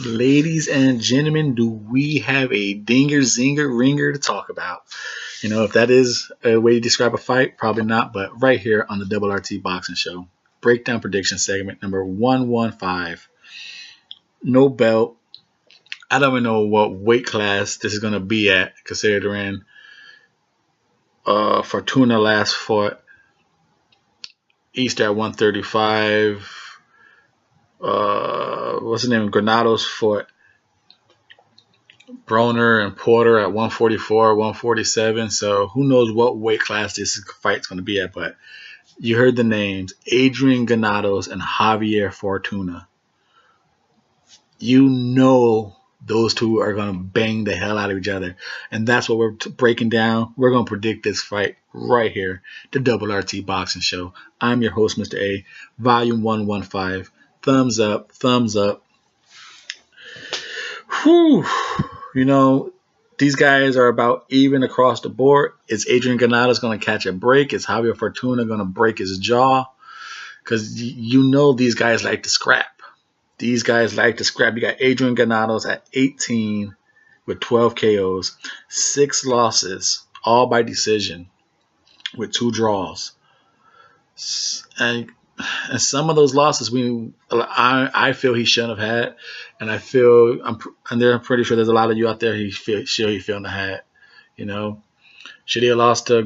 Ladies and gentlemen, do we have a dinger, zinger, ringer to talk about? You know, if that is a way to describe a fight, probably not, but right here on the Double RT Boxing Show. Breakdown prediction segment number 115. No belt. I don't even know what weight class this is going to be at, considering Fortuna last fought East at 135. What's his name? Granados fought Broner and Porter at 144, 147. So who knows what weight class this fight's going to be at. But you heard the names, Adrian Granados and Javier Fortuna. You know those two are going to bang the hell out of each other. And that's what we're breaking down. We're going to predict this fight right here, the Double RT Boxing Show. I'm your host, Mr.A, Volume 115. Thumbs up, thumbs up. Whew. You know, these guys are about even across the board. Is Adrian Granados going to catch a break? Is Javier Fortuna going to break his jaw? Because you know these guys like to scrap. These guys like to scrap. You got Adrian Granados at 18 with 12 KOs, 6 losses, all by decision, with 2 draws. And some of those losses I feel he shouldn't have had, and I'm pretty sure there's a lot of you out there he shouldn't have had. You know, should he have lost to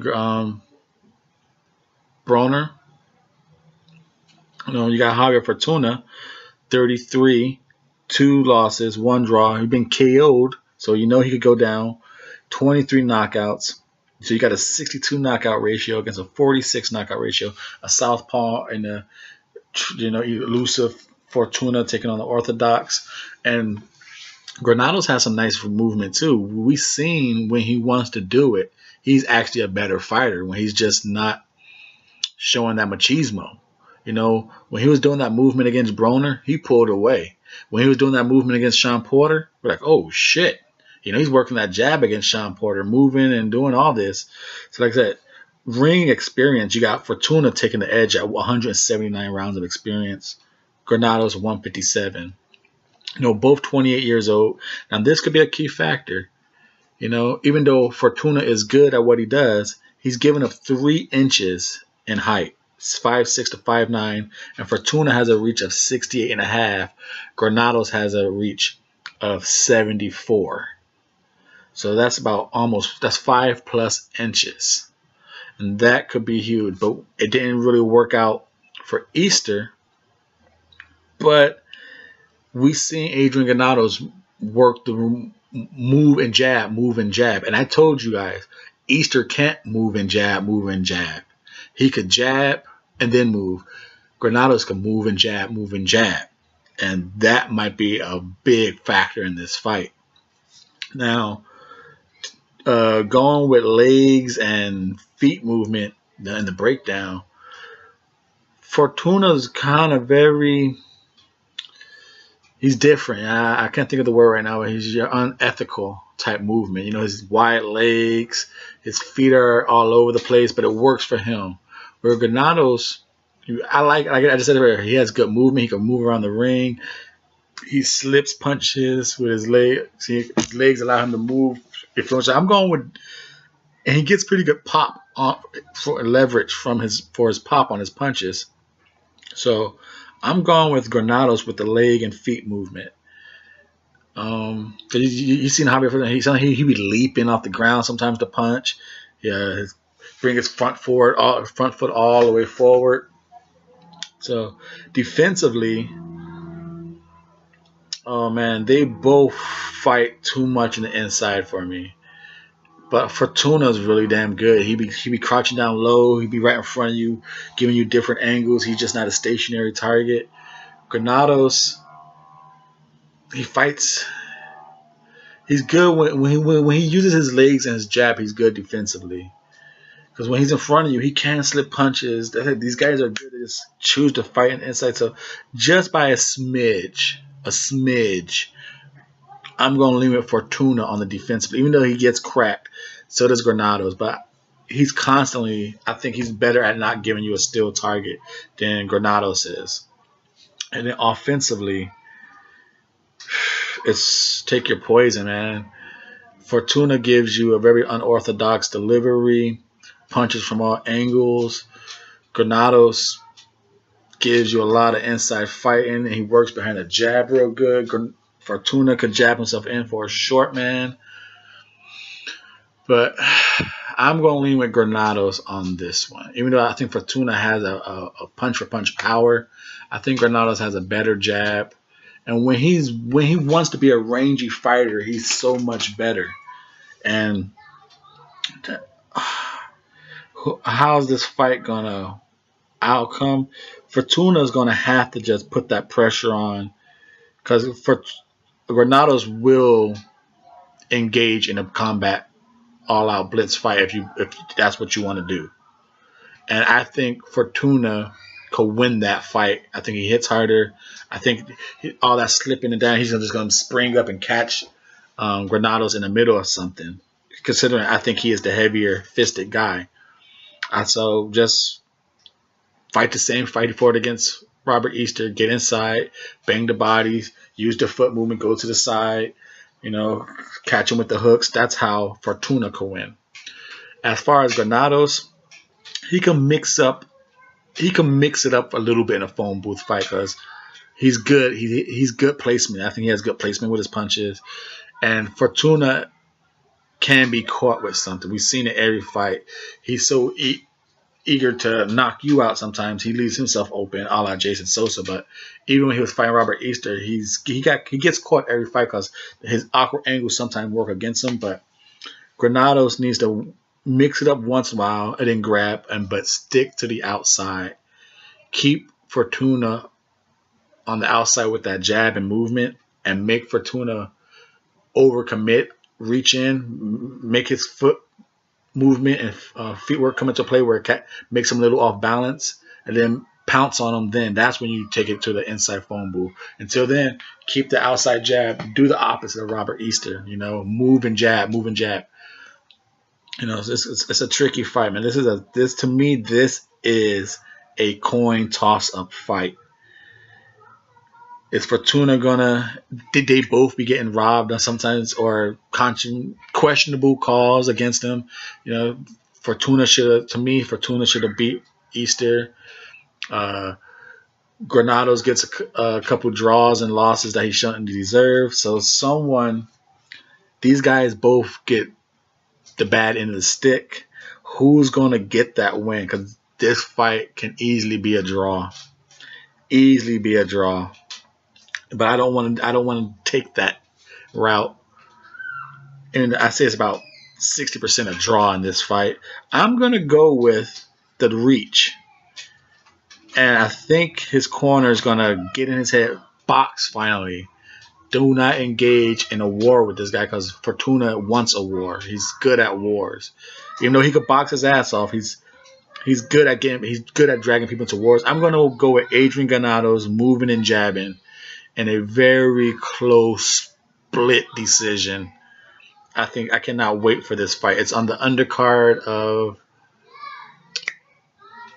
Broner? You know, you got Javier Fortuna, 33, 2 losses, 1 draw. He's been KO'd, so you know he could go down. 23 knockouts. So you got a 62 knockout ratio against a 46 knockout ratio. A southpaw and a elusive Fortuna taking on the orthodox. And Granados has some nice movement too. We've seen when he wants to do it, he's actually a better fighter when he's just not showing that machismo. You know, when he was doing that movement against Broner, he pulled away. When he was doing that movement against Sean Porter, we're like, oh shit. You know, he's working that jab against Sean Porter, moving and doing all this. So like I said, ring experience, you got Fortuna taking the edge at 179 rounds of experience. Granados 157. You know, both 28 years old. Now this could be a key factor. You know, even though Fortuna is good at what he does, he's given up 3 inches in height. It's 5'6" to 5'9", and Fortuna has a reach of 68.5. Granados has a reach of 74. So that's that's 5+ inches. And that could be huge. But it didn't really work out for Easter. But we've seen Adrian Granados work the move and jab. And I told you guys, Easter can't move and jab. He could jab and then move. Granados can move and jab. And that might be a big factor in this fight. Now, going with legs and feet movement in the breakdown, Fortuna's kind of he's different. I can't think of the word right now, but he's your unethical type movement. You know, his wide legs, his feet are all over the place, but it works for him. Where Granados, like I just said earlier, he has good movement. He can move around the ring. He slips punches with his legs. His legs allow him to move. I'm going with, and he gets pretty good pop for leverage for his pop on his punches. So I'm going with Granados with the leg and feet movement. You seen Javier? He be leaping off the ground sometimes to punch. Yeah, bring his front foot all the way forward. So defensively, oh man, they both fight too much in the inside for me. But Fortuna's really damn good. He be crouching down low. He be right in front of you, giving you different angles. He's just not a stationary target. Granados, he fights. He's good when he uses his legs and his jab. He's good defensively. Because when he's in front of you, he can slip punches. These guys are good. They just choose to fight in the inside. So just by a smidge, I'm going to lean with Fortuna on the defensive. Even though he gets cracked, so does Granados. But he's constantly, I think he's better at not giving you a still target than Granados is. And then offensively, it's take your poison, man. Fortuna gives you a very unorthodox delivery, punches from all angles. Granados gives you a lot of inside fighting. He works behind the jab real good. Fortuna could jab himself in for a short man. But I'm going to lean with Granados on this one. Even though I think Fortuna has a punch-for-punch power, I think Granados has a better jab. And when he wants to be a rangy fighter, he's so much better. And how's this fight going to outcome? Fortuna is going to have to just put that pressure on, because Granados will engage in a combat all-out blitz fight if that's what you want to do. And I think Fortuna could win that fight. I think he hits harder. I think all that slipping and down, he's just going to spring up and catch Granados in the middle or something. Considering I think he is the heavier fisted guy. So just fight the same fight he fought against Robert Easter. Get inside, bang the bodies, use the foot movement, go to the side, catch him with the hooks. That's how Fortuna could win. As far as Granados, he can mix it up a little bit in a phone booth fight because he's good. He's good placement. I think he has good placement with his punches. And Fortuna can be caught with something. We've seen it every fight. He's so eager to knock you out sometimes. He leaves himself open, a la Jason Sosa. But even when he was fighting Robert Easter, he gets caught every fight because his awkward angles sometimes work against him. But Granados needs to mix it up once in a while and then grab, but stick to the outside. Keep Fortuna on the outside with that jab and movement, and make Fortuna overcommit, reach in, make his foot movement and feet work come into play where it makes him a little off balance, and then pounce on him. Then that's when you take it to the inside phone booth. Until then, keep the outside jab. Do the opposite of Robert Easter. Move and jab, move and jab. It's a tricky fight, man. To me, this is a coin toss-up fight. Is Fortuna did they both be getting robbed on sometimes, or questionable calls against them? Fortuna should have beat Easter. Granados gets a couple draws and losses that he shouldn't deserve. So these guys both get the bad end of the stick. Who's going to get that win? Because this fight can easily be a draw. Easily be a draw. But I don't want to take that route. And I say it's about 60% a draw in this fight. I'm going to go with the reach. And I think his corner is going to get in his head, box finally. Do not engage in a war with this guy, because Fortuna wants a war. He's good at wars. Even though he could box his ass off, he's good at dragging people into wars. I'm going to go with Adrian Granados moving and jabbing in a very close split decision. I cannot wait for this fight. It's on the undercard of,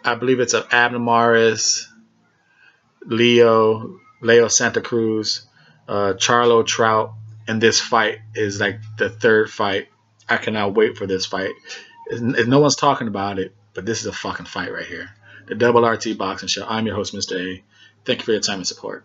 I believe it's of Abner Maris, Leo Santa Cruz, Charlo Trout, and this fight is like the third fight. I cannot wait for this fight. No one's talking about it, but this is a fucking fight right here. The Double RT Boxing Show. I'm your host, Mr. A. Thank you for your time and support.